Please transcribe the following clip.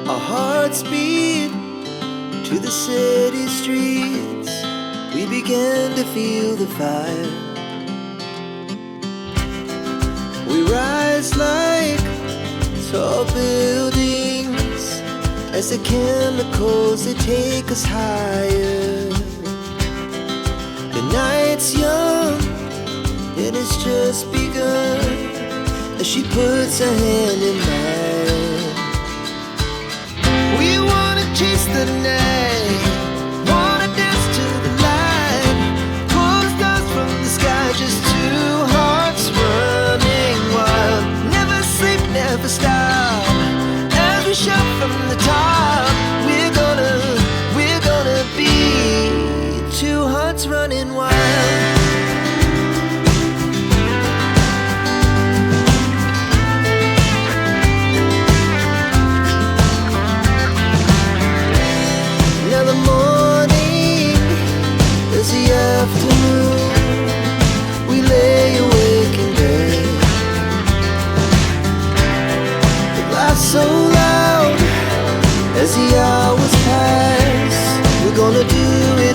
Our hearts beat to the city streets. We began to feel the fire. We rise like tall buildings as the chemicals, they take us higher. The night's young, it has just begun, as she puts her hand in mine. We wanna chase the night, wanna dance to the light, pull the stars from the sky, just two hearts running wild. Never sleep, never stop, as we shout from the top. We're gonna be two hearts running wild. Now the morning is the afternoon. We lay awake in bed. The laughs so loud as the hours pass. We're gonna do it